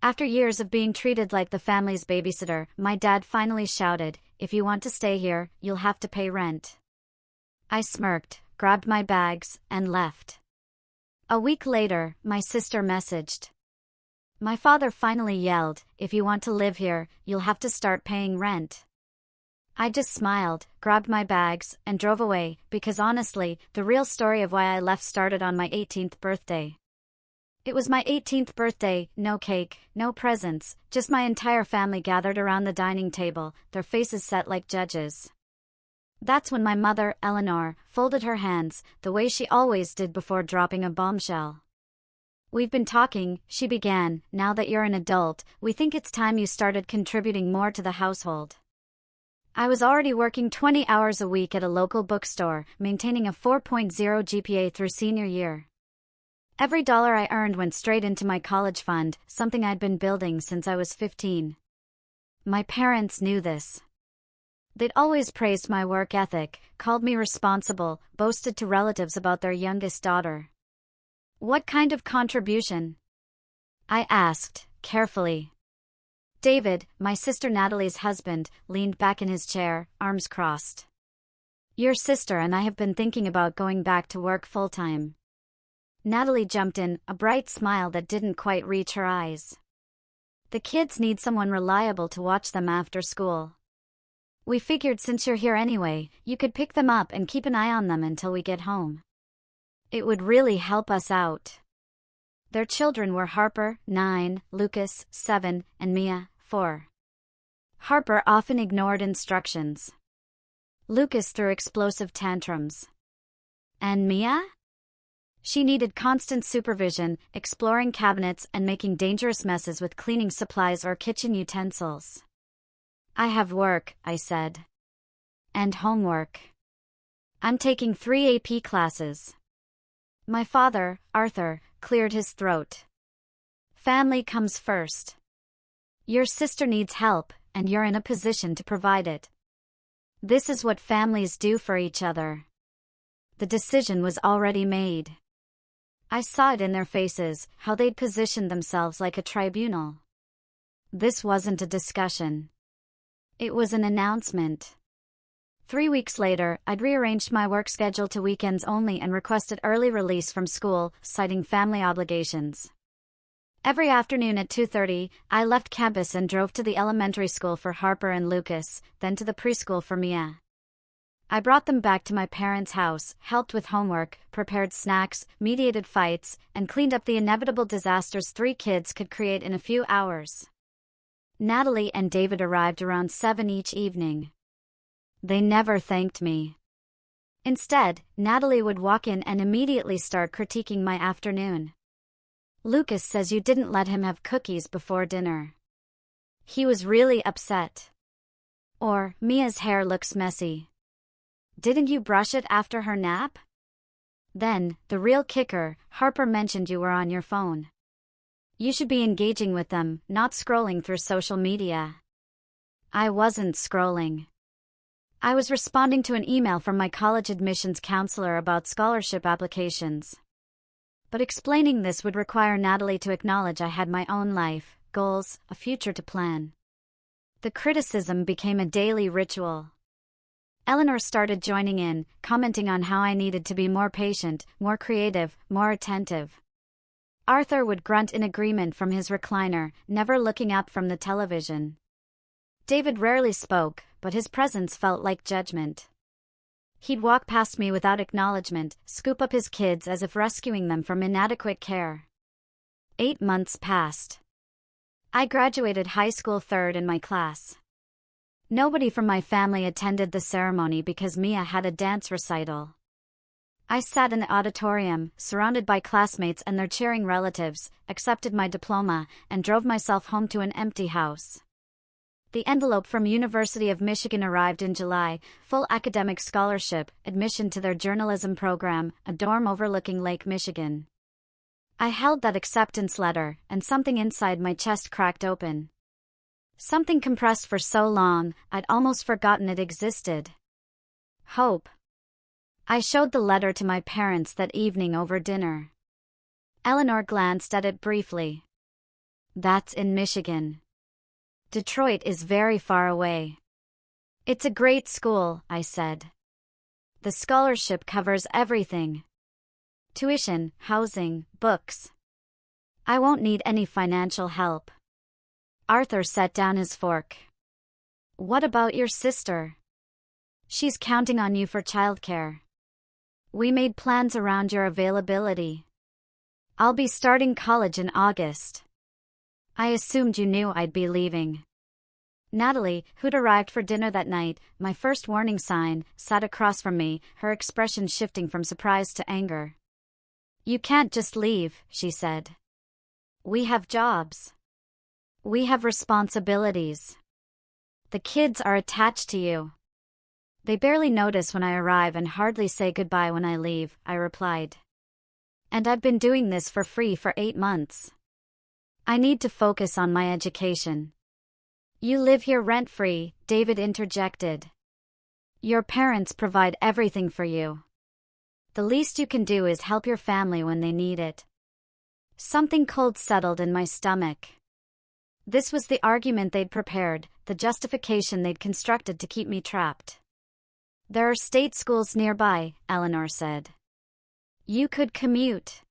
After years of being treated like the family's babysitter, my dad finally shouted, "If you want to stay here, you'll have to pay rent." I smirked, grabbed my bags, and left. A week later, my sister messaged. My father finally yelled, "If you want to live here, you'll have to start paying rent." I just smiled, grabbed my bags, and drove away, because honestly, the real story of why I left started on my 18th birthday. It was my 18th birthday, no cake, no presents, just my entire family gathered around the dining table, their faces set like judges. That's when my mother, Eleanor, folded her hands, the way she always did before dropping a bombshell. "We've been talking," she began, "now that you're an adult, we think it's time you started contributing more to the household." I was already working 20 hours a week at a local bookstore, maintaining a 4.0 GPA through senior year. Every dollar I earned went straight into my college fund, something I'd been building since I was 15. My parents knew this. They'd always praised my work ethic, called me responsible, boasted to relatives about their youngest daughter. "What kind of contribution?" I asked, carefully. David, my sister Natalie's husband, leaned back in his chair, arms crossed. "Your sister and I have been thinking about going back to work full-time." Natalie jumped in, a bright smile that didn't quite reach her eyes. "The kids need someone reliable to watch them after school. We figured since you're here anyway, you could pick them up and keep an eye on them until we get home. It would really help us out." Their children were Harper, 9, Lucas, 7, and Mia, 4. Harper often ignored instructions. Lucas threw explosive tantrums. And Mia? She needed constant supervision, exploring cabinets and making dangerous messes with cleaning supplies or kitchen utensils. "I have work," I said. "And homework. I'm taking 3 AP classes." My father, Arthur, cleared his throat. "Family comes first. Your sister needs help, and you're in a position to provide it. This is what families do for each other." The decision was already made. I saw it in their faces, how they'd positioned themselves like a tribunal. This wasn't a discussion. It was an announcement. 3 weeks later, I'd rearranged my work schedule to weekends only and requested early release from school, citing family obligations. Every afternoon at 2:30, I left campus and drove to the elementary school for Harper and Lucas, then to the preschool for Mia. I brought them back to my parents' house, helped with homework, prepared snacks, mediated fights, and cleaned up the inevitable disasters 3 kids could create in a few hours. Natalie and David arrived around 7 each evening. They never thanked me. Instead, Natalie would walk in and immediately start critiquing my afternoon. "Lucas says you didn't let him have cookies before dinner. He was really upset." Or, "Mia's hair looks messy. Didn't you brush it after her nap?" Then, the real kicker, Harper mentioned you were on your phone. "You should be engaging with them, not scrolling through social media." I wasn't scrolling. I was responding to an email from my college admissions counselor about scholarship applications. But explaining this would require Natalie to acknowledge I had my own life, goals, a future to plan. The criticism became a daily ritual. Eleanor started joining in, commenting on how I needed to be more patient, more creative, more attentive. Arthur would grunt in agreement from his recliner, never looking up from the television. David rarely spoke, but his presence felt like judgment. He'd walk past me without acknowledgement, scoop up his kids as if rescuing them from inadequate care. 8 months passed. I graduated high school 3rd in my class. Nobody from my family attended the ceremony because Mia had a dance recital. I sat in the auditorium, surrounded by classmates and their cheering relatives, accepted my diploma, and drove myself home to an empty house. The envelope from University of Michigan arrived in July, full academic scholarship, admission to their journalism program, a dorm overlooking Lake Michigan. I held that acceptance letter, and something inside my chest cracked open. Something compressed for so long, I'd almost forgotten it existed. Hope. I showed the letter to my parents that evening over dinner. Eleanor glanced at it briefly. That's in Michigan. Detroit is very far away. It's a great school, I said. The scholarship covers everything. Tuition, housing, books. I won't need any financial help. Arthur set down his fork. What about your sister? She's counting on you for childcare. We made plans around your availability. I'll be starting college in August. I assumed you knew I'd be leaving. Natalie, who'd arrived for dinner that night, my first warning sign, sat across from me, her expression shifting from surprise to anger. You can't just leave, she said. We have jobs. We have responsibilities. The kids are attached to you. They barely notice when I arrive and hardly say goodbye when I leave, I replied. And I've been doing this for free for 8 months. I need to focus on my education. You live here rent-free, David interjected. Your parents provide everything for you. The least you can do is help your family when they need it. Something cold settled in my stomach. This was the argument they'd prepared, the justification they'd constructed to keep me trapped. There are state schools nearby, Eleanor said. You could commute.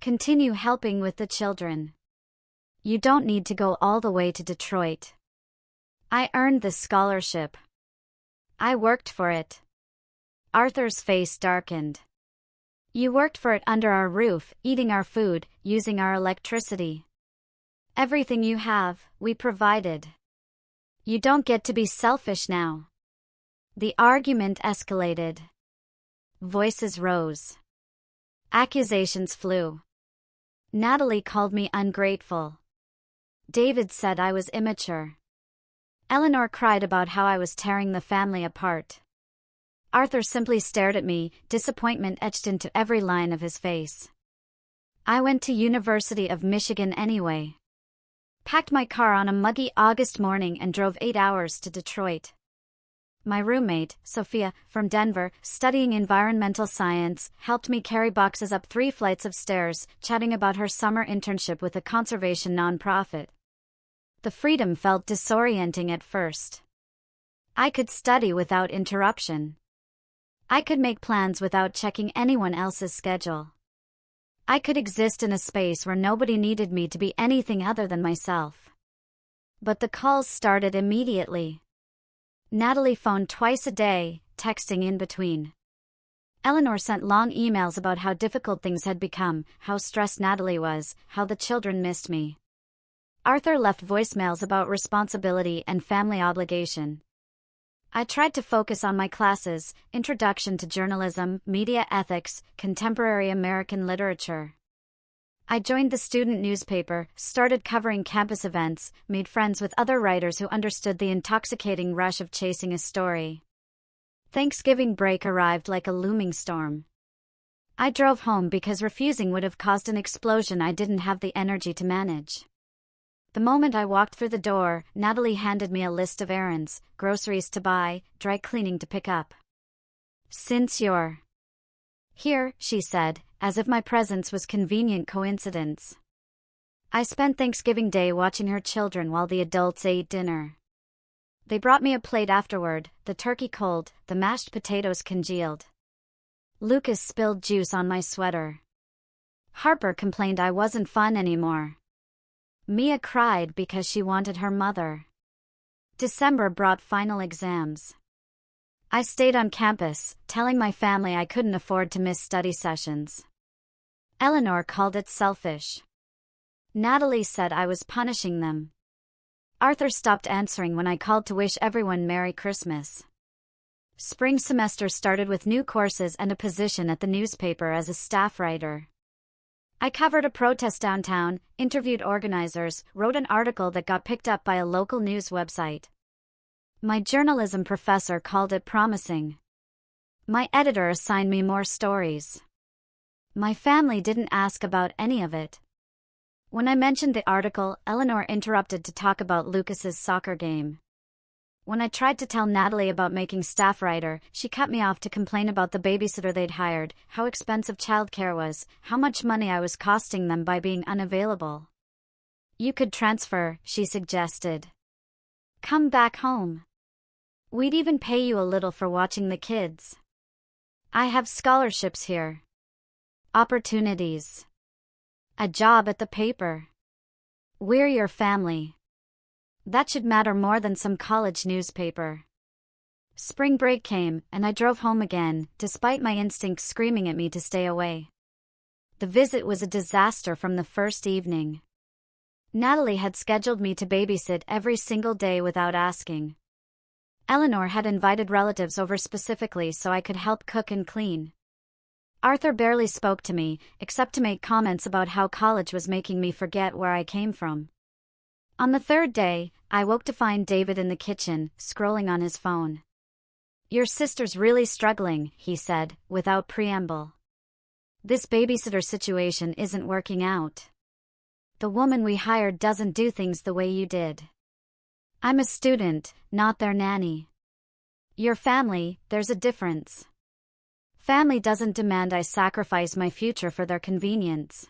Continue helping with the children. You don't need to go all the way to Detroit. I earned this scholarship. I worked for it. Arthur's face darkened. You worked for it under our roof, eating our food, using our electricity. Everything you have, we provided. You don't get to be selfish now. The argument escalated. Voices rose. Accusations flew. Natalie called me ungrateful. David said I was immature. Eleanor cried about how I was tearing the family apart. Arthur simply stared at me, disappointment etched into every line of his face. I went to University of Michigan anyway. Packed my car on a muggy August morning and drove 8 hours to Detroit. My roommate, Sophia, from Denver, studying environmental science, helped me carry boxes up 3 flights of stairs, chatting about her summer internship with a conservation nonprofit. The freedom felt disorienting at first. I could study without interruption. I could make plans without checking anyone else's schedule. I could exist in a space where nobody needed me to be anything other than myself. But the calls started immediately. Natalie phoned twice a day, texting in between. Eleanor sent long emails about how difficult things had become, how stressed Natalie was, how the children missed me. Arthur left voicemails about responsibility and family obligation. I tried to focus on my classes, Introduction to Journalism, Media Ethics, Contemporary American Literature. I joined the student newspaper, started covering campus events, made friends with other writers who understood the intoxicating rush of chasing a story. Thanksgiving break arrived like a looming storm. I drove home because refusing would have caused an explosion I didn't have the energy to manage. The moment I walked through the door, Natalie handed me a list of errands, groceries to buy, dry cleaning to pick up. Since you're here, she said, as if my presence was convenient coincidence. I spent Thanksgiving Day watching her children while the adults ate dinner. They brought me a plate afterward, the turkey cold, the mashed potatoes congealed. Lucas spilled juice on my sweater. Harper complained I wasn't fun anymore. Mia cried because she wanted her mother. December brought final exams. I stayed on campus, telling my family I couldn't afford to miss study sessions. Eleanor called it selfish. Natalie said I was punishing them. Arthur stopped answering when I called to wish everyone Merry Christmas. Spring semester started with new courses and a position at the newspaper as a staff writer. I covered a protest downtown, interviewed organizers, wrote an article that got picked up by a local news website. My journalism professor called it promising. My editor assigned me more stories. My family didn't ask about any of it. When I mentioned the article, Eleanor interrupted to talk about Lucas's soccer game. When I tried to tell Natalie about making staff writer, she cut me off to complain about the babysitter they'd hired, how expensive childcare was, how much money I was costing them by being unavailable. You could transfer, she suggested. Come back home. We'd even pay you a little for watching the kids. I have scholarships here. Opportunities. A job at the paper. We're your family. That should matter more than some college newspaper. Spring break came, and I drove home again, despite my instincts screaming at me to stay away. The visit was a disaster from the first evening. Natalie had scheduled me to babysit every single day without asking. Eleanor had invited relatives over specifically so I could help cook and clean. Arthur barely spoke to me, except to make comments about how college was making me forget where I came from. On the third day, I woke to find David in the kitchen, scrolling on his phone. Your sister's really struggling, he said, without preamble. This babysitter situation isn't working out. The woman we hired doesn't do things the way you did. I'm a student, not their nanny. Your family, there's a difference. Family doesn't demand I sacrifice my future for their convenience.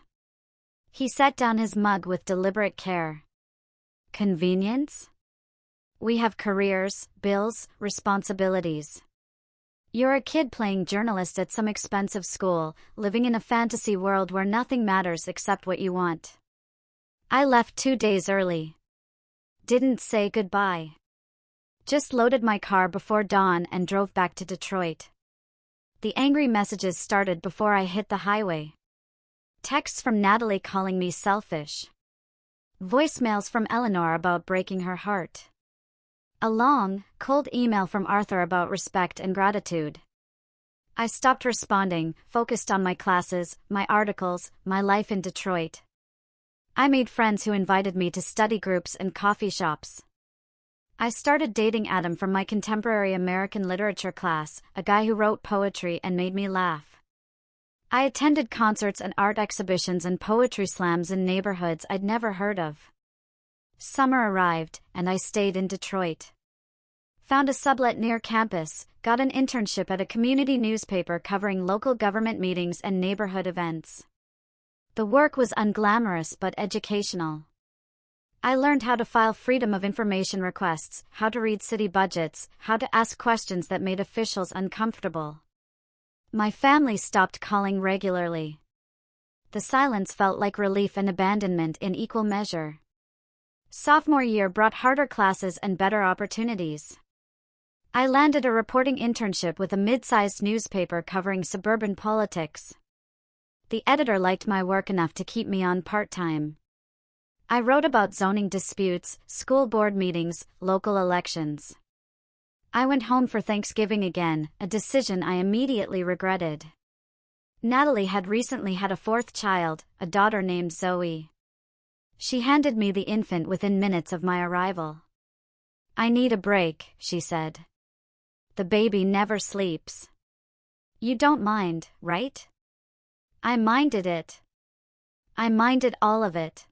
He set down his mug with deliberate care. Convenience? We have careers, bills, responsibilities. You're a kid playing journalist at some expensive school, living in a fantasy world where nothing matters except what you want. I left 2 days early. Didn't say goodbye. Just loaded my car before dawn and drove back to Detroit. The angry messages started before I hit the highway. Texts from Natalie calling me selfish. Voicemails from Eleanor about breaking her heart. A long, cold email from Arthur about respect and gratitude. I stopped responding, focused on my classes, my articles, my life in Detroit. I made friends who invited me to study groups and coffee shops. I started dating Adam from my contemporary American literature class, a guy who wrote poetry and made me laugh. I attended concerts and art exhibitions and poetry slams in neighborhoods I'd never heard of. Summer arrived, and I stayed in Detroit. Found a sublet near campus, got an internship at a community newspaper covering local government meetings and neighborhood events. The work was unglamorous but educational. I learned how to file Freedom of Information requests, how to read city budgets, how to ask questions that made officials uncomfortable. My family stopped calling regularly. The silence felt like relief and abandonment in equal measure. Sophomore year brought harder classes and better opportunities. I landed a reporting internship with a mid-sized newspaper covering suburban politics. The editor liked my work enough to keep me on part-time. I wrote about zoning disputes, school board meetings, local elections. I went home for Thanksgiving again, a decision I immediately regretted. Natalie had recently had a fourth child, a daughter named Zoe. She handed me the infant within minutes of my arrival. I need a break, she said. The baby never sleeps. You don't mind, right? I minded it. I minded all of it.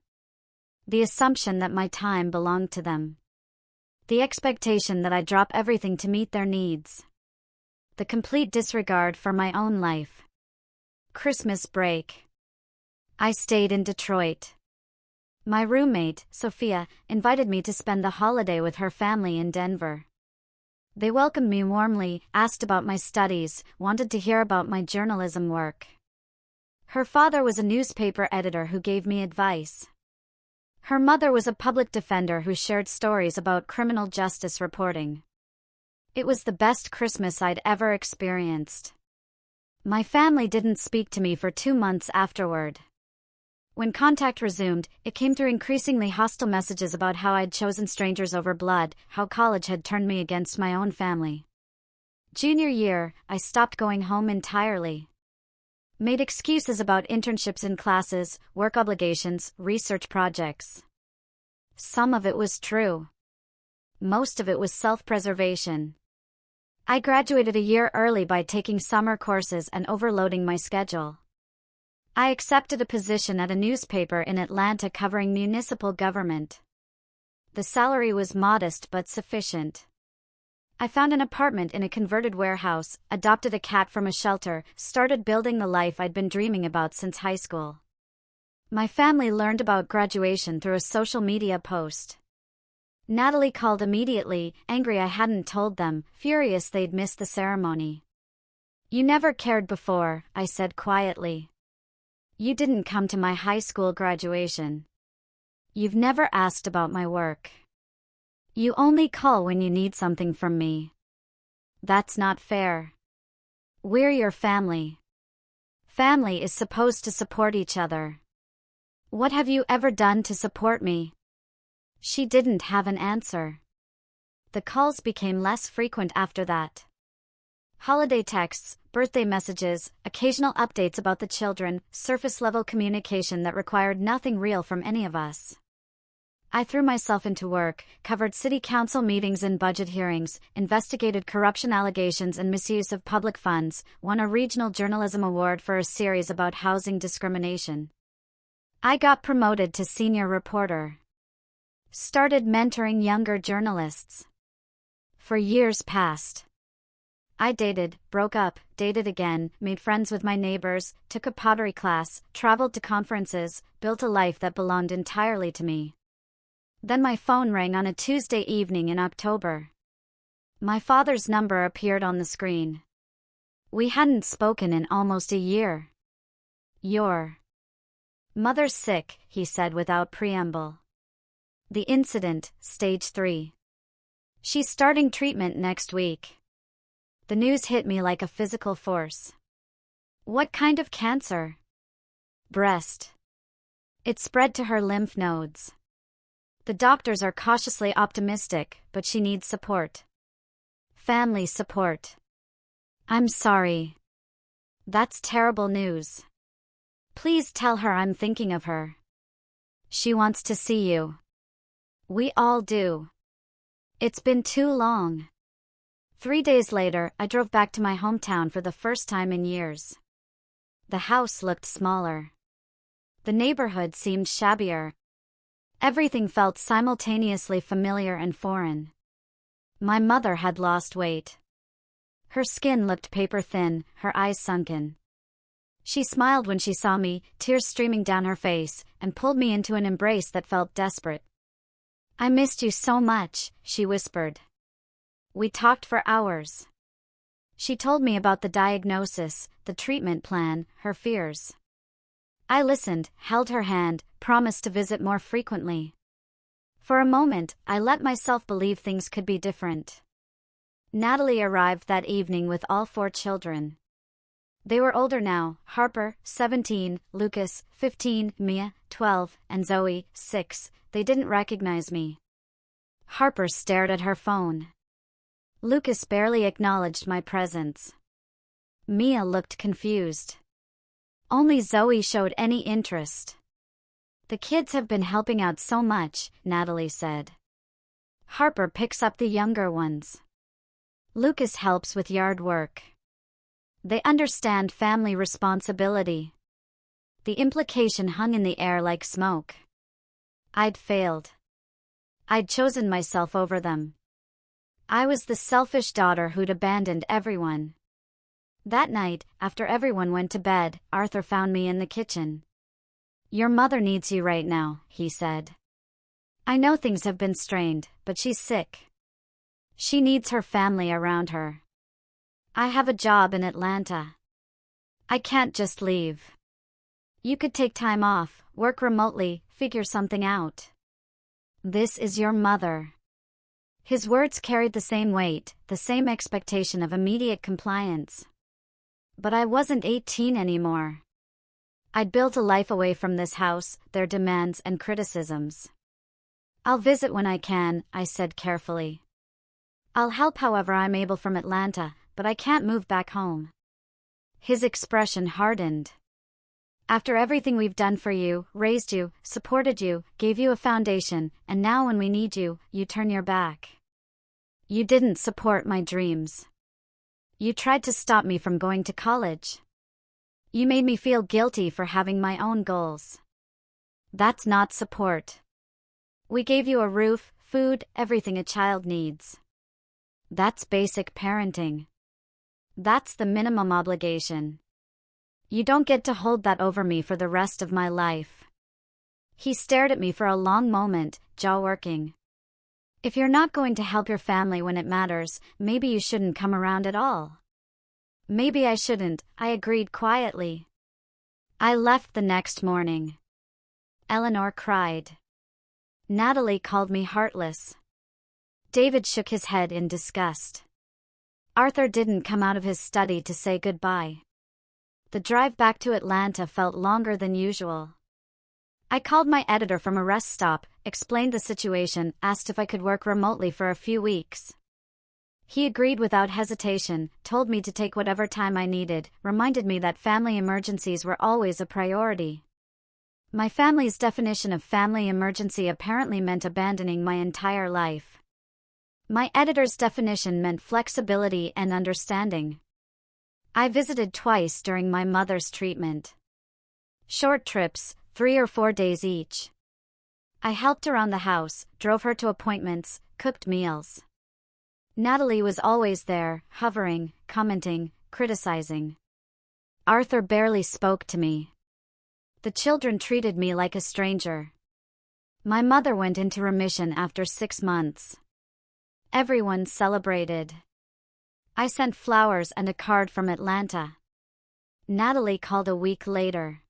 The assumption that my time belonged to them. The expectation that I'd drop everything to meet their needs. The complete disregard for my own life. Christmas break. I stayed in Detroit. My roommate, Sophia, invited me to spend the holiday with her family in Denver. They welcomed me warmly, asked about my studies, wanted to hear about my journalism work. Her father was a newspaper editor who gave me advice. Her mother was a public defender who shared stories about criminal justice reporting. It was the best Christmas I'd ever experienced. My family didn't speak to me for 2 months afterward. When contact resumed, it came through increasingly hostile messages about how I'd chosen strangers over blood, how college had turned me against my own family. Junior year, I stopped going home entirely. Made excuses about internships in classes, work obligations, research projects. Some of it was true. Most of it was self-preservation. I graduated a year early by taking summer courses and overloading my schedule. I accepted a position at a newspaper in Atlanta covering municipal government. The salary was modest but sufficient. I found an apartment in a converted warehouse, adopted a cat from a shelter, started building the life I'd been dreaming about since high school. My family learned about graduation through a social media post. Natalie called immediately, angry I hadn't told them, furious they'd missed the ceremony. You never cared before, I said quietly. You didn't come to my high school graduation. You've never asked about my work. You only call when you need something from me. That's not fair. We're your family. Family is supposed to support each other. What have you ever done to support me? She didn't have an answer. The calls became less frequent after that. Holiday texts, birthday messages, occasional updates about the children, surface-level communication that required nothing real from any of us. I threw myself into work, covered city council meetings and budget hearings, investigated corruption allegations and misuse of public funds, won a regional journalism award for a series about housing discrimination. I got promoted to senior reporter. Started mentoring younger journalists. For years past. I dated, broke up, dated again, made friends with my neighbors, took a pottery class, traveled to conferences, built a life that belonged entirely to me. Then my phone rang on a Tuesday evening in October. My father's number appeared on the screen. We hadn't spoken in almost a year. Your mother's sick, he said without preamble. The incident, stage 3. She's starting treatment next week. The news hit me like a physical force. What kind of cancer? Breast. It spread to her lymph nodes. The doctors are cautiously optimistic, but she needs support. Family support. I'm sorry. That's terrible news. Please tell her I'm thinking of her. She wants to see you. We all do. It's been too long. 3 days later, I drove back to my hometown for the first time in years. The house looked smaller. The neighborhood seemed shabbier. Everything felt simultaneously familiar and foreign. My mother had lost weight. Her skin looked paper thin, her eyes sunken. She smiled when she saw me, tears streaming down her face, and pulled me into an embrace that felt desperate. I missed you so much, she whispered. We talked for hours. She told me about the diagnosis, the treatment plan, her fears. I listened, held her hand, promised to visit more frequently. For a moment, I let myself believe things could be different. Natalie arrived that evening with all 4 children. They were older now, Harper, 17, Lucas, 15, Mia, 12, and Zoe, 6. They didn't recognize me. Harper stared at her phone. Lucas barely acknowledged my presence. Mia looked confused. Only Zoe showed any interest. The kids have been helping out so much, Natalie said. Harper picks up the younger ones. Lucas helps with yard work. They understand family responsibility. The implication hung in the air like smoke. I'd failed. I'd chosen myself over them. I was the selfish daughter who'd abandoned everyone. That night, after everyone went to bed, Arthur found me in the kitchen. Your mother needs you right now, he said. I know things have been strained, but she's sick. She needs her family around her. I have a job in Atlanta. I can't just leave. You could take time off, work remotely, figure something out. This is your mother. His words carried the same weight, the same expectation of immediate compliance. But I wasn't 18 anymore. I'd built a life away from this house, their demands and criticisms. I'll visit when I can, I said carefully. I'll help however I'm able from Atlanta, but I can't move back home. His expression hardened. After everything we've done for you, raised you, supported you, gave you a foundation, and now when we need you, you turn your back. You didn't support my dreams. You tried to stop me from going to college. You made me feel guilty for having my own goals. That's not support. We gave you a roof, food, everything a child needs. That's basic parenting. That's the minimum obligation. You don't get to hold that over me for the rest of my life. He stared at me for a long moment, jaw working. If you're not going to help your family when it matters, maybe you shouldn't come around at all. Maybe I shouldn't, I agreed quietly. I left the next morning. Eleanor cried. Natalie called me heartless. David shook his head in disgust. Arthur didn't come out of his study to say goodbye. The drive back to Atlanta felt longer than usual. I called my editor from a rest stop, explained the situation, asked if I could work remotely for a few weeks. He agreed without hesitation, told me to take whatever time I needed, reminded me that family emergencies were always a priority. My family's definition of family emergency apparently meant abandoning my entire life. My editor's definition meant flexibility and understanding. I visited twice during my mother's treatment. Short trips, 3 or 4 days each. I helped around the house, drove her to appointments, cooked meals. Natalie was always there, hovering, commenting, criticizing. Arthur barely spoke to me. The children treated me like a stranger. My mother went into remission after 6 months. Everyone celebrated. I sent flowers and a card from Atlanta. Natalie called a week later.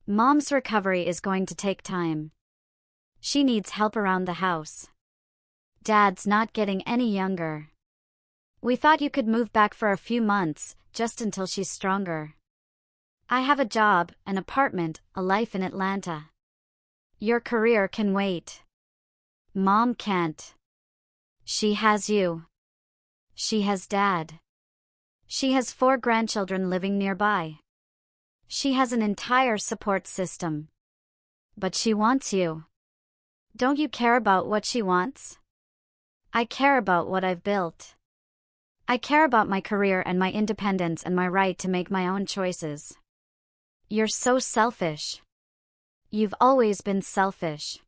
Mom's recovery is going to take time. She needs help around the house. Dad's not getting any younger. We thought you could move back for a few months, just until she's stronger. I have a job, an apartment, a life in Atlanta. Your career can wait. Mom can't. She has you. She has Dad. She has 4 grandchildren living nearby. She has an entire support system. But she wants you. Don't you care about what she wants? I care about what I've built. I care about my career and my independence and my right to make my own choices. You're so selfish. You've always been selfish.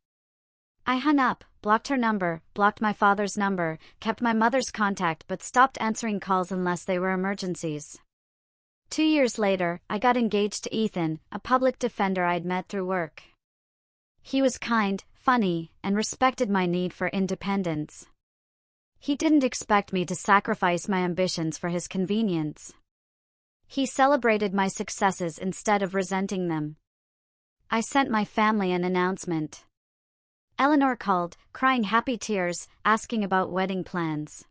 I hung up, blocked her number, blocked my father's number, kept my mother's contact but stopped answering calls unless they were emergencies. 2 years later, I got engaged to Ethan, a public defender I'd met through work. He was kind, funny, and respected my need for independence. He didn't expect me to sacrifice my ambitions for his convenience. He celebrated my successes instead of resenting them. I sent my family an announcement. Eleanor called, crying happy tears, asking about wedding plans.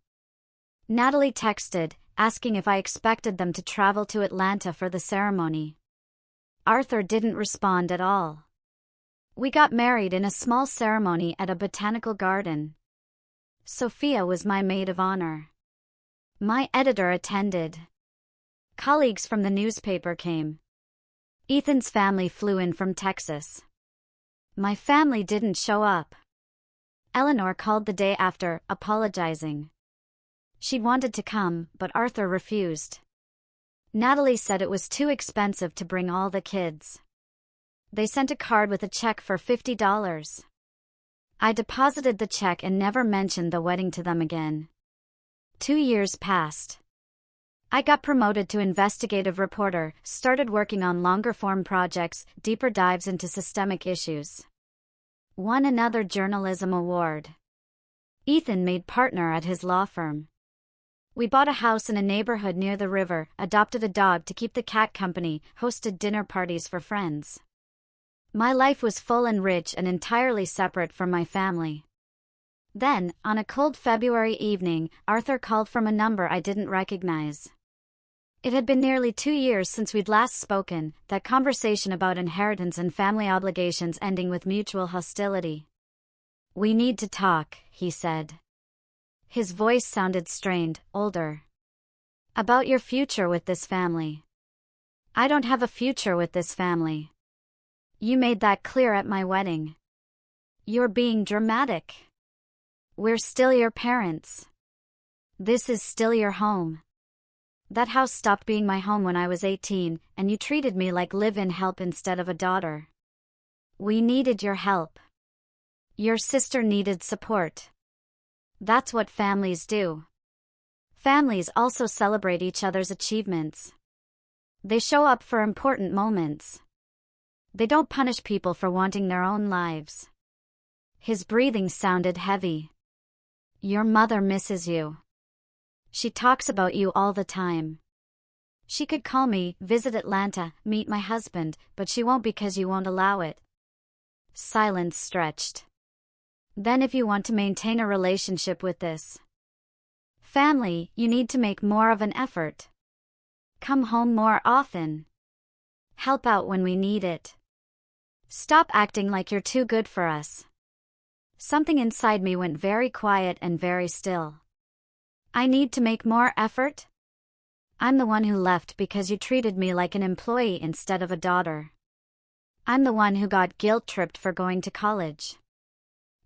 Natalie texted, asking if I expected them to travel to Atlanta for the ceremony. Arthur didn't respond at all. We got married in a small ceremony at a botanical garden. Sophia was my maid of honor. My editor attended. Colleagues from the newspaper came. Ethan's family flew in from Texas. My family didn't show up. Eleanor called the day after, apologizing. She'd wanted to come, but Arthur refused. Natalie said it was too expensive to bring all the kids. They sent a card with a check for $50. I deposited the check and never mentioned the wedding to them again. 2 years passed. I got promoted to investigative reporter, started working on longer-form projects, deeper dives into systemic issues. Won another journalism award. Ethan made partner at his law firm. We bought a house in a neighborhood near the river, adopted a dog to keep the cat company, hosted dinner parties for friends. My life was full and rich and entirely separate from my family. Then, on a cold February evening, Arthur called from a number I didn't recognize. It had been nearly 2 years since we'd last spoken, that conversation about inheritance and family obligations ending with mutual hostility. "We need to talk," he said. His voice sounded strained, older. "About your future with this family." "I don't have a future with this family. You made that clear at my wedding. You're being dramatic. We're still your parents. This is still your home. That house stopped being my home when I was 18, and you treated me like live-in help instead of a daughter. We needed your help. Your sister needed support. That's what families do. Families also celebrate each other's achievements. They show up for important moments. They don't punish people for wanting their own lives. His breathing sounded heavy. Your mother misses you. She talks about you all the time. She could call me, visit Atlanta, meet my husband, but she won't because you won't allow it. Silence stretched. Then if you want to maintain a relationship with this family, you need to make more of an effort. Come home more often. Help out when we need it. Stop acting like you're too good for us. Something inside me went very quiet and very still. I need to make more effort? I'm the one who left because you treated me like an employee instead of a daughter. I'm the one who got guilt-tripped for going to college.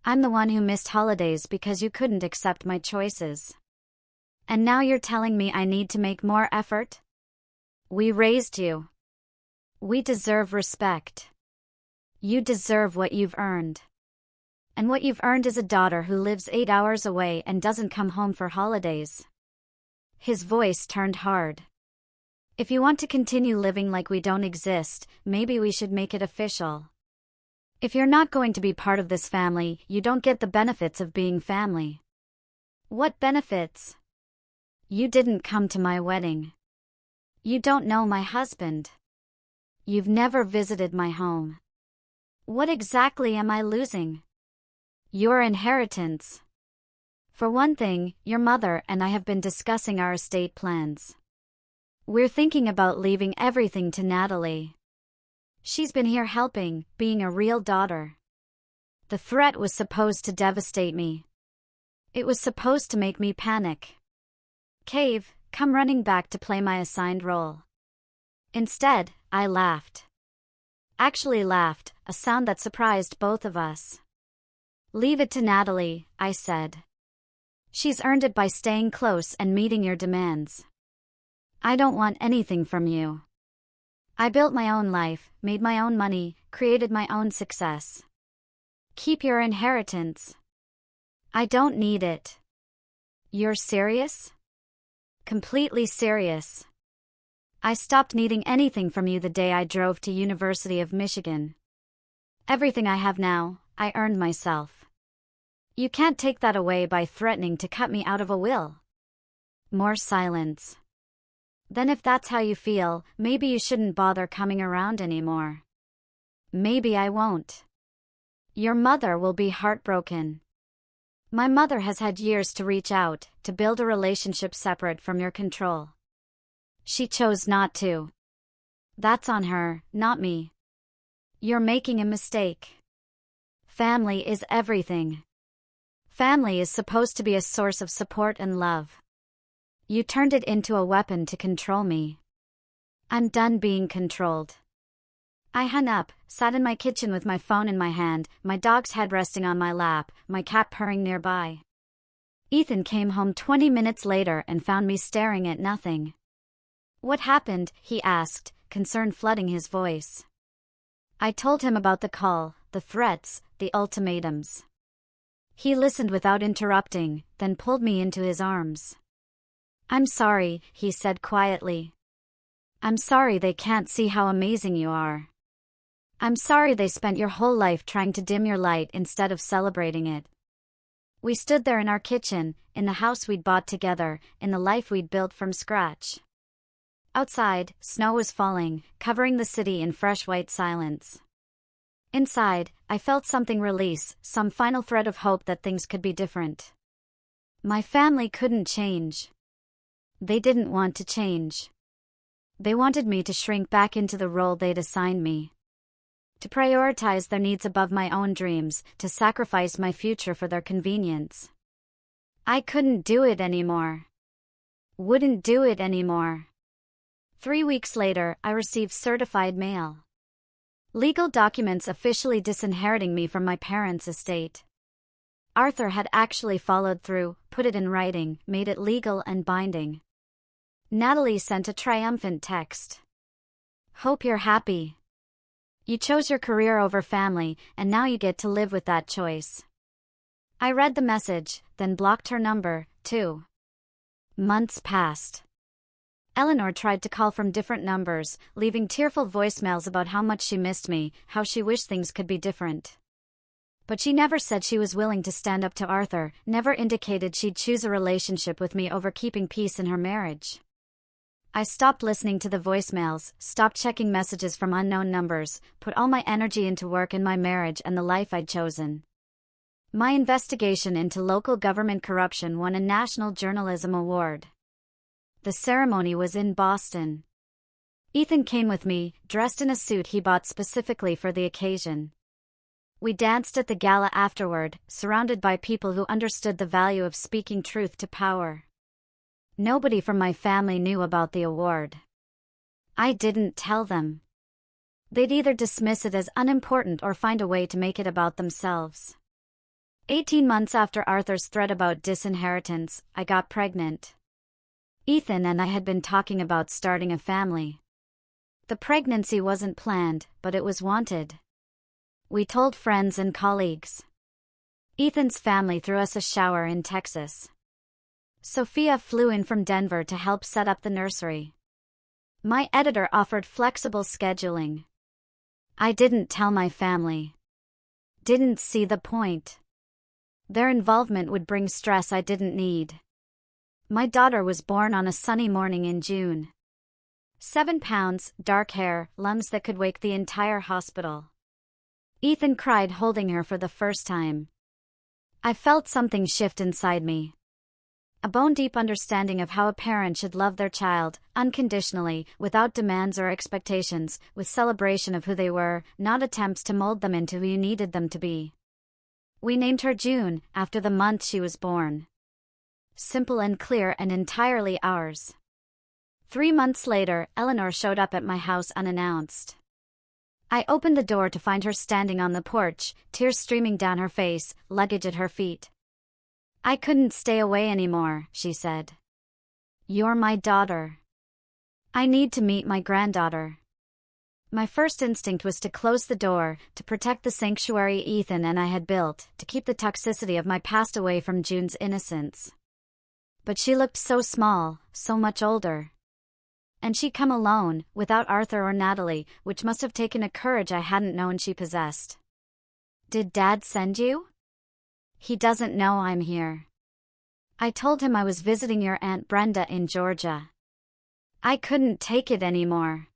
I'm the one who missed holidays because you couldn't accept my choices. And now you're telling me I need to make more effort? We raised you. We deserve respect. You deserve what you've earned. And what you've earned is a daughter who lives 8 hours away and doesn't come home for holidays. His voice turned hard. If you want to continue living like we don't exist, maybe we should make it official. If you're not going to be part of this family, you don't get the benefits of being family. What benefits? You didn't come to my wedding. You don't know my husband. You've never visited my home. What exactly am I losing? Your inheritance. For one thing, your mother and I have been discussing our estate plans. We're thinking about leaving everything to Natalie. She's been here helping, being a real daughter. The threat was supposed to devastate me. It was supposed to make me panic. Cave, come running back to play my assigned role. Instead, I laughed. Actually laughed, a sound that surprised both of us. Leave it to Natalie, I said. She's earned it by staying close and meeting your demands. I don't want anything from you. I built my own life, made my own money, created my own success. Keep your inheritance. I don't need it. You're serious? Completely serious. I stopped needing anything from you the day I drove to University of Michigan. Everything I have now, I earned myself. You can't take that away by threatening to cut me out of a will. More silence. Then if that's how you feel, maybe you shouldn't bother coming around anymore. Maybe I won't. Your mother will be heartbroken. My mother has had years to reach out, to build a relationship separate from your control. She chose not to. That's on her, not me. You're making a mistake. Family is everything. Family is supposed to be a source of support and love. You turned it into a weapon to control me. I'm done being controlled. I hung up, sat in my kitchen with my phone in my hand, my dog's head resting on my lap, my cat purring nearby. Ethan came home 20 minutes later and found me staring at nothing. What happened? He asked, concern flooding his voice. I told him about the call, the threats, the ultimatums. He listened without interrupting, then pulled me into his arms. I'm sorry, he said quietly. I'm sorry they can't see how amazing you are. I'm sorry they spent your whole life trying to dim your light instead of celebrating it. We stood there in our kitchen, in the house we'd bought together, in the life we'd built from scratch. Outside, snow was falling, covering the city in fresh white silence. Inside, I felt something release, some final thread of hope that things could be different. My family couldn't change. They didn't want to change. They wanted me to shrink back into the role they'd assigned me. To prioritize their needs above my own dreams, to sacrifice my future for their convenience. I couldn't do it anymore. Wouldn't do it anymore. 3 weeks later, I received certified mail. Legal documents officially disinheriting me from my parents' estate. Arthur had actually followed through, put it in writing, made it legal and binding. Natalie sent a triumphant text. Hope you're happy. You chose your career over family, and now you get to live with that choice. I read the message, then blocked her number, too. Months passed. Eleanor tried to call from different numbers, leaving tearful voicemails about how much she missed me, how she wished things could be different. But she never said she was willing to stand up to Arthur, never indicated she'd choose a relationship with me over keeping peace in her marriage. I stopped listening to the voicemails, stopped checking messages from unknown numbers, put all my energy into work in my marriage and the life I'd chosen. My investigation into local government corruption won a National Journalism Award. The ceremony was in Boston. Ethan came with me, dressed in a suit he bought specifically for the occasion. We danced at the gala afterward, surrounded by people who understood the value of speaking truth to power. Nobody from my family knew about the award. I didn't tell them. They'd either dismiss it as unimportant or find a way to make it about themselves. 18 months after Arthur's threat about disinheritance, I got pregnant. Ethan and I had been talking about starting a family. The pregnancy wasn't planned, but it was wanted. We told friends and colleagues. Ethan's family threw us a shower in Texas. Sophia flew in from Denver to help set up the nursery. My editor offered flexible scheduling. I didn't tell my family. Didn't see the point. Their involvement would bring stress I didn't need. My daughter was born on a sunny morning in June. 7 pounds, dark hair, lungs that could wake the entire hospital. Ethan cried holding her for the first time. I felt something shift inside me. A bone-deep understanding of how a parent should love their child, unconditionally, without demands or expectations, with celebration of who they were, not attempts to mold them into who you needed them to be. We named her June, after the month she was born. Simple and clear and entirely ours. 3 months later, Eleanor showed up at my house unannounced. I opened the door to find her standing on the porch, tears streaming down her face, luggage at her feet. I couldn't stay away anymore, she said. You're my daughter. I need to meet my granddaughter. My first instinct was to close the door, to protect the sanctuary Ethan and I had built, to keep the toxicity of my past away from June's innocence. But she looked so small, so much older. And she'd come alone, without Arthur or Natalie, which must have taken a courage I hadn't known she possessed. Did Dad send you? He doesn't know I'm here. I told him I was visiting your Aunt Brenda in Georgia. I couldn't take it anymore.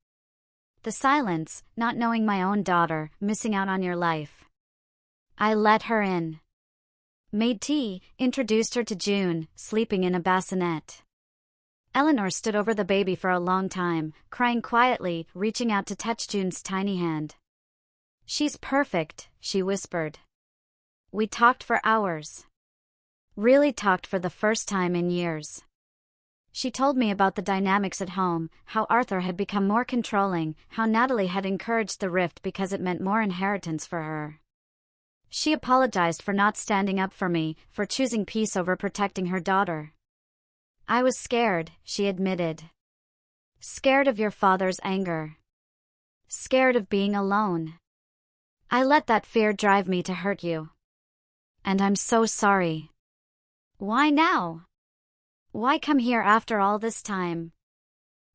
The silence, not knowing my own daughter, missing out on your life. I let her in. Made tea, introduced her to June, sleeping in a bassinet. Eleanor stood over the baby for a long time, crying quietly, reaching out to touch June's tiny hand. She's perfect, she whispered. We talked for hours. Really talked for the first time in years. She told me about the dynamics at home, how Arthur had become more controlling, how Natalie had encouraged the rift because it meant more inheritance for her. She apologized for not standing up for me, for choosing peace over protecting her daughter. I was scared, she admitted. Scared of your father's anger. Scared of being alone. I let that fear drive me to hurt you. And I'm so sorry. Why now? Why come here after all this time?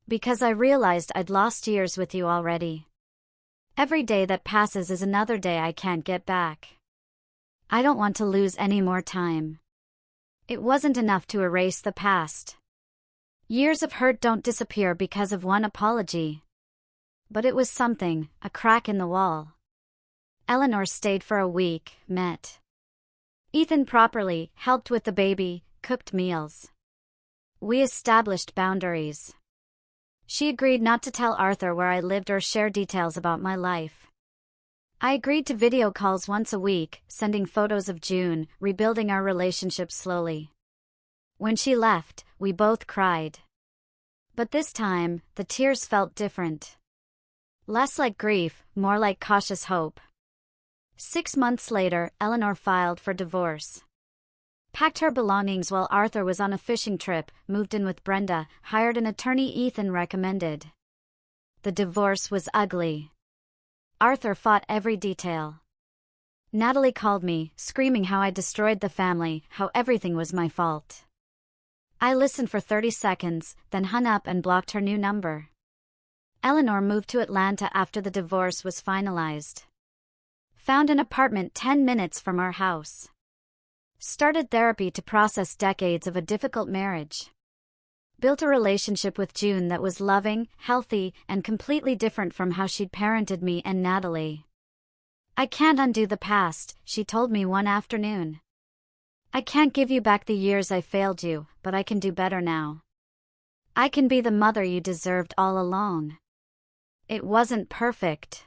Because I realized I'd lost years with you already. Every day that passes is another day I can't get back. I don't want to lose any more time. It wasn't enough to erase the past. Years of hurt don't disappear because of one apology. But it was something, a crack in the wall. Eleanor stayed for a week, met Ethan properly, helped with the baby, cooked meals. We established boundaries. She agreed not to tell Arthur where I lived or share details about my life. I agreed to video calls once a week, sending photos of June, rebuilding our relationship slowly. When she left, we both cried. But this time, the tears felt different. Less like grief, more like cautious hope. 6 months later, Eleanor filed for divorce. Packed her belongings while Arthur was on a fishing trip, moved in with Brenda, hired an attorney Ethan recommended. The divorce was ugly. Arthur fought every detail. Natalie called me, screaming how I destroyed the family, how everything was my fault. I listened for 30 seconds, then hung up and blocked her new number. Eleanor moved to Atlanta after the divorce was finalized. Found an apartment 10 minutes from our house. Started therapy to process decades of a difficult marriage. Built a relationship with June that was loving, healthy, and completely different from how she'd parented me and Natalie. I can't undo the past, she told me one afternoon. I can't give you back the years I failed you, but I can do better now. I can be the mother you deserved all along. It wasn't perfect.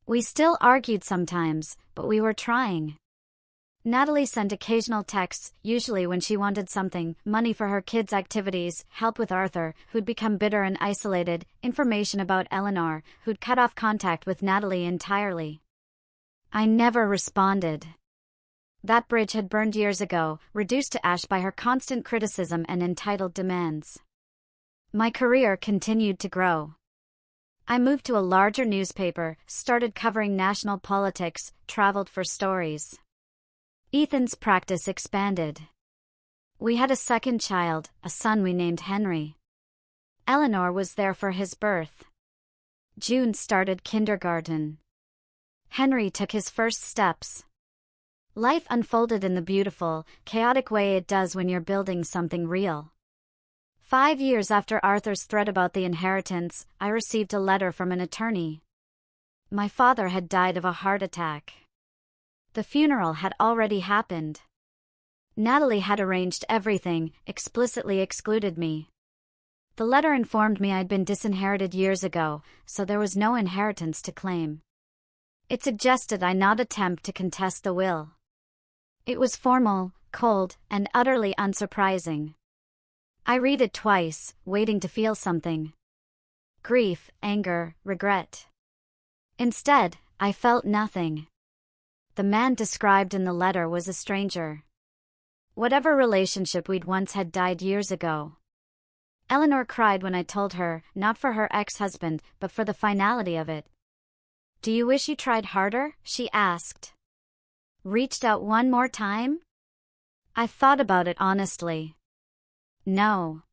We still argued sometimes, but we were trying. Natalie sent occasional texts, usually when she wanted something, money for her kids' activities, help with Arthur, who'd become bitter and isolated, information about Eleanor, who'd cut off contact with Natalie entirely. I never responded. That bridge had burned years ago, reduced to ash by her constant criticism and entitled demands. My career continued to grow. I moved to a larger newspaper, started covering national politics, traveled for stories. Ethan's practice expanded. We had a second child, a son we named Henry. Eleanor was there for his birth. June started kindergarten. Henry took his first steps. Life unfolded in the beautiful, chaotic way it does when you're building something real. 5 years after Arthur's threat about the inheritance, I received a letter from an attorney. My father had died of a heart attack. The funeral had already happened. Natalie had arranged everything, explicitly excluded me. The letter informed me I'd been disinherited years ago, so there was no inheritance to claim. It suggested I not attempt to contest the will. It was formal, cold, and utterly unsurprising. I read it twice, waiting to feel something. Grief, anger, regret. Instead, I felt nothing. The man described in the letter was a stranger. Whatever relationship we'd once had died years ago. Eleanor cried when I told her, not for her ex-husband, but for the finality of it. "Do you wish you tried harder?" she asked. Reached out one more time? I thought about it honestly. No.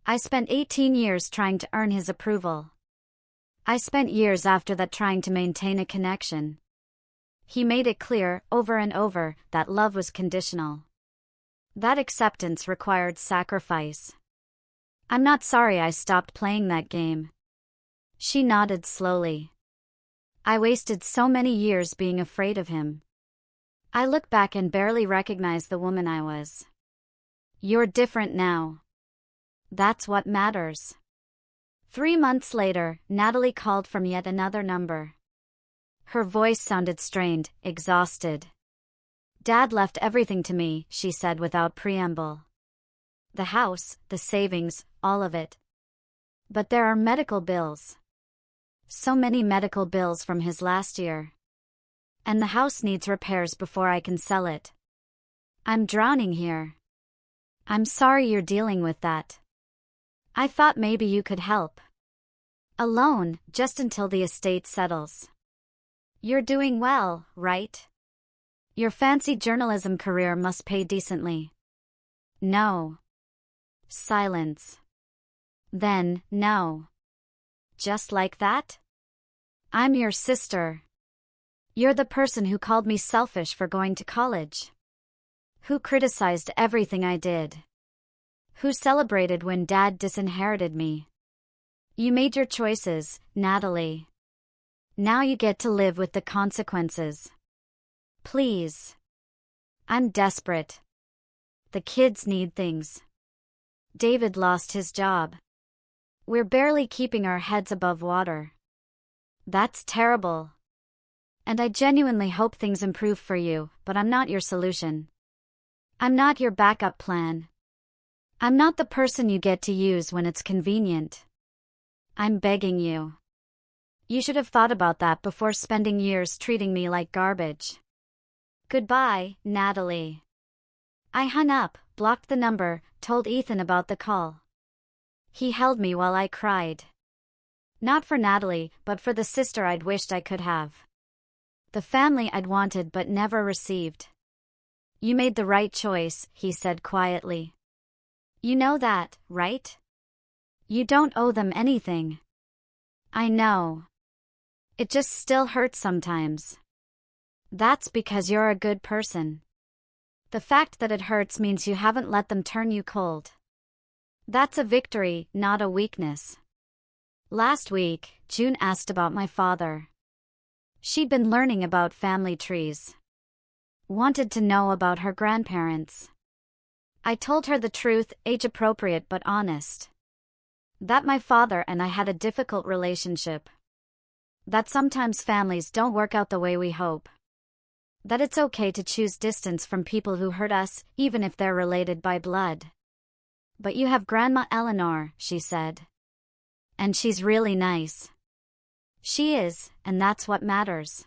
I spent 18 years trying to earn his approval. I spent years after that trying to maintain a connection. He made it clear, over and over, that love was conditional. That acceptance required sacrifice. I'm not sorry I stopped playing that game. She nodded slowly. I wasted so many years being afraid of him. I look back and barely recognize the woman I was. You're different now. That's what matters. 3 months later, Natalie called from yet another number. Her voice sounded strained, exhausted. "Dad left everything to me," she said without preamble. "The house, the savings, all of it. But there are medical bills. So many medical bills from his last year. And the house needs repairs before I can sell it. I'm drowning here. I'm sorry you're dealing with that. I thought maybe you could help. Alone, just until the estate settles. You're doing well, right? Your fancy journalism career must pay decently." No. Silence. Then, no. Just like that? "I'm your sister. You're the person who called me selfish for going to college. Who criticized everything I did. Who celebrated when Dad disinherited me. You made your choices, Natalie. Now you get to live with the consequences. Please. I'm desperate. The kids need things. David lost his job. We're barely keeping our heads above water. That's terrible. And I genuinely hope things improve for you, but I'm not your solution. I'm not your backup plan. I'm not the person you get to use when it's convenient. I'm begging you. You should have thought about that before spending years treating me like garbage. Goodbye, Natalie." I hung up, blocked the number, told Ethan about the call. He held me while I cried. Not for Natalie, but for the sister I'd wished I could have. The family I'd wanted but never received. "You made the right choice," he said quietly. You know that, right? You don't owe them anything. I know. It just still hurts sometimes. That's because you're a good person. The fact that it hurts means you haven't let them turn you cold. That's a victory, not a weakness. Last week, June asked about my father. She'd been learning about family trees. Wanted to know about her grandparents. I told her the truth, age-appropriate but honest. That my father and I had a difficult relationship. That sometimes families don't work out the way we hope. That it's okay to choose distance from people who hurt us, even if they're related by blood. But you have Grandma Eleanor, she said. And she's really nice. She is, and that's what matters.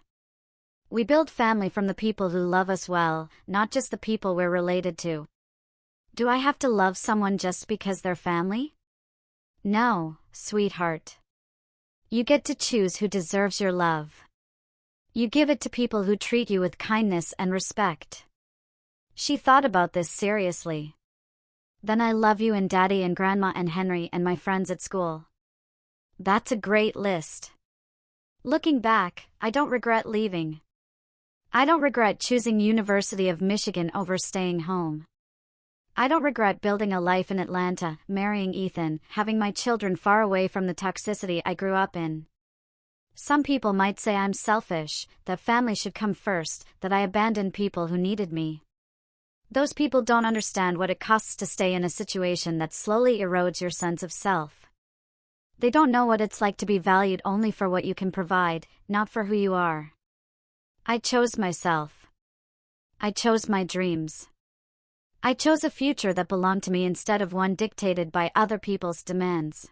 We build family from the people who love us well, not just the people we're related to. Do I have to love someone just because they're family? No, sweetheart. You get to choose who deserves your love. You give it to people who treat you with kindness and respect. She thought about this seriously. Then I love you and Daddy and Grandma and Henry and my friends at school. That's a great list. Looking back, I don't regret leaving. I don't regret choosing University of Michigan over staying home. I don't regret building a life in Atlanta, marrying Ethan, having my children far away from the toxicity I grew up in. Some people might say I'm selfish, that family should come first, that I abandoned people who needed me. Those people don't understand what it costs to stay in a situation that slowly erodes your sense of self. They don't know what it's like to be valued only for what you can provide, not for who you are. I chose myself. I chose my dreams. I chose a future that belonged to me instead of one dictated by other people's demands.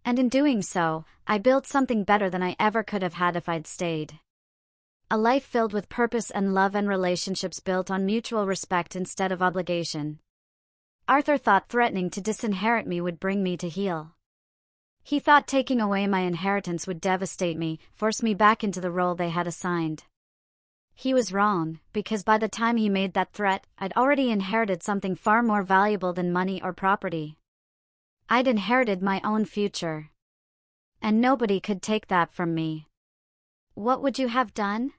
And in doing so, I built something better than I ever could have had if I'd stayed. A life filled with purpose and love and relationships built on mutual respect instead of obligation. Arthur thought threatening to disinherit me would bring me to heel. He thought taking away my inheritance would devastate me, force me back into the role they had assigned. He was wrong, because by the time he made that threat, I'd already inherited something far more valuable than money or property. I'd inherited my own future. And nobody could take that from me. What would you have done?